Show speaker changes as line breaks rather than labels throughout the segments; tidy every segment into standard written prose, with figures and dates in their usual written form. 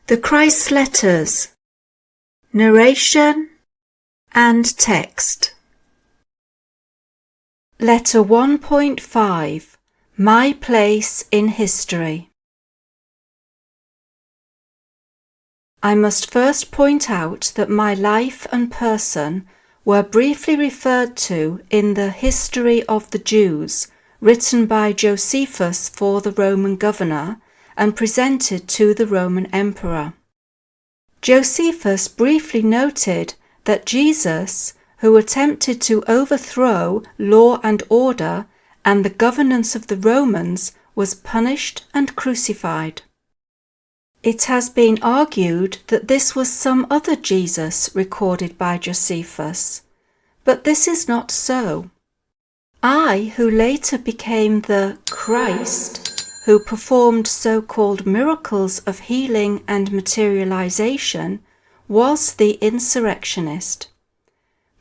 The Christ letters, narration and text. Letter 1.5, My Place in History. I must first point out that my life and person were briefly referred to in the History of the Jews, written by Josephus for the Roman governor, and presented to the Roman emperor. Josephus briefly noted that Jesus, who attempted to overthrow law and order and the governance of the Romans, was punished and crucified. It has been argued that this was some other Jesus recorded by Josephus, but this is not so. I, who later became the Christ, who performed so-called miracles of healing and materialization, was the insurrectionist.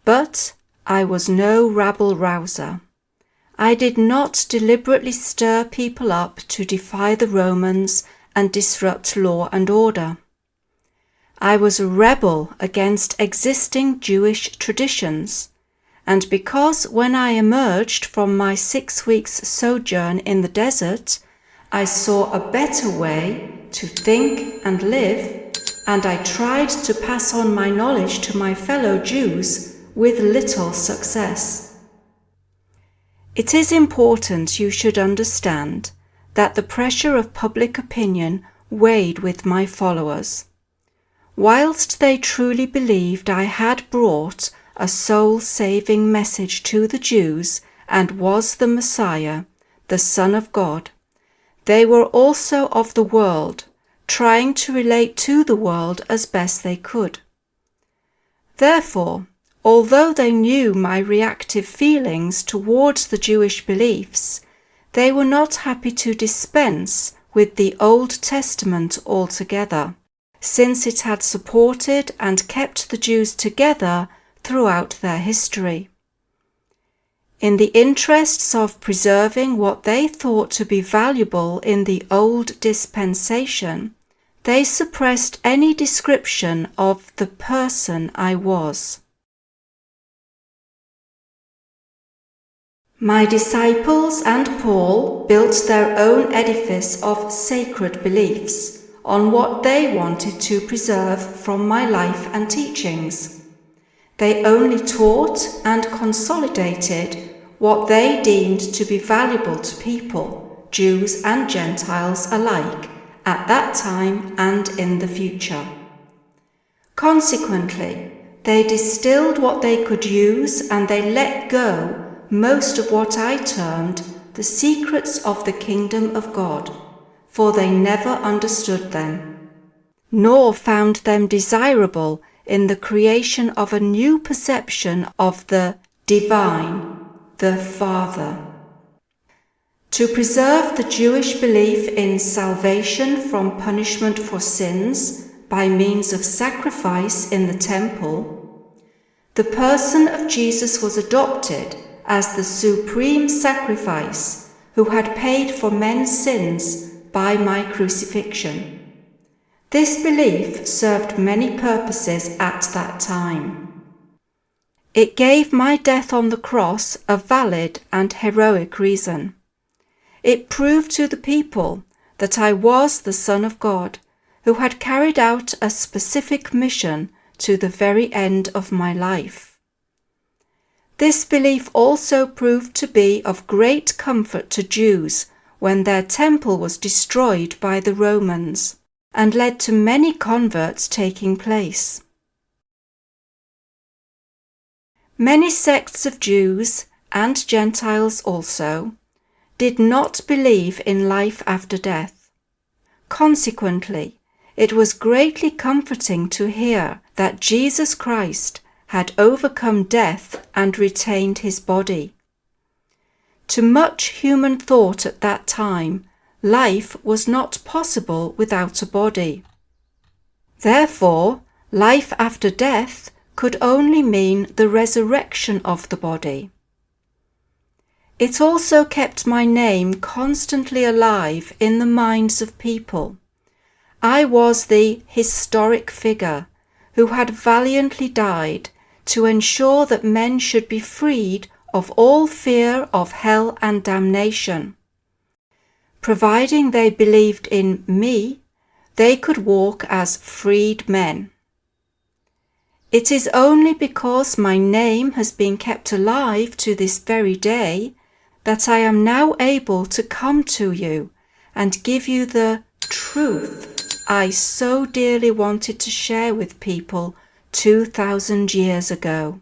But I was no rabble-rouser. I did not deliberately stir people up to defy the Romans and disrupt law and order. I was a rebel against existing Jewish traditions, and because when I emerged from my 6 weeks sojourn in the desert, I saw a better way to think and live, and I tried to pass on my knowledge to my fellow Jews with little success. It is important you should understand that the pressure of public opinion weighed with my followers. Whilst they truly believed I had brought a soul-saving message to the Jews and was the Messiah, the Son of God, they were also of the world, trying to relate to the world as best they could. Therefore, although they knew my reactive feelings towards the Jewish beliefs, they were not happy to dispense with the Old Testament altogether, since it had supported and kept the Jews together throughout their history. In the interests of preserving what they thought to be valuable in the old dispensation, they suppressed any description of the person I was. My disciples and Paul built their own edifice of sacred beliefs on what they wanted to preserve from my life and teachings. They only taught and consolidated what they deemed to be valuable to people, Jews and Gentiles alike, at that time and in the future. Consequently, they distilled what they could use and they let go most of what I termed the secrets of the kingdom of God, for they never understood them, nor found them desirable in the creation of a new perception of the divine, the Father. To preserve the Jewish belief in salvation from punishment for sins by means of sacrifice in the temple, the person of Jesus was adopted as the supreme sacrifice who had paid for men's sins by my crucifixion. This belief served many purposes at that time. It gave my death on the cross a valid and heroic reason. It proved to the people that I was the Son of God, who had carried out a specific mission to the very end of my life. This belief also proved to be of great comfort to Jews when their temple was destroyed by the Romans, and led to many converts taking place. Many sects of Jews, and Gentiles also, did not believe in life after death. Consequently, it was greatly comforting to hear that Jesus Christ had overcome death and retained his body. To much human thought at that time, life was not possible without a body. Therefore, life after death could only mean the resurrection of the body. It also kept my name constantly alive in the minds of people. I was the historic figure who had valiantly died to ensure that men should be freed of all fear of hell and damnation. Providing they believed in me, they could walk as freed men. It is only because my name has been kept alive to this very day that I am now able to come to you and give you the truth I so dearly wanted to share with people 2,000 years ago.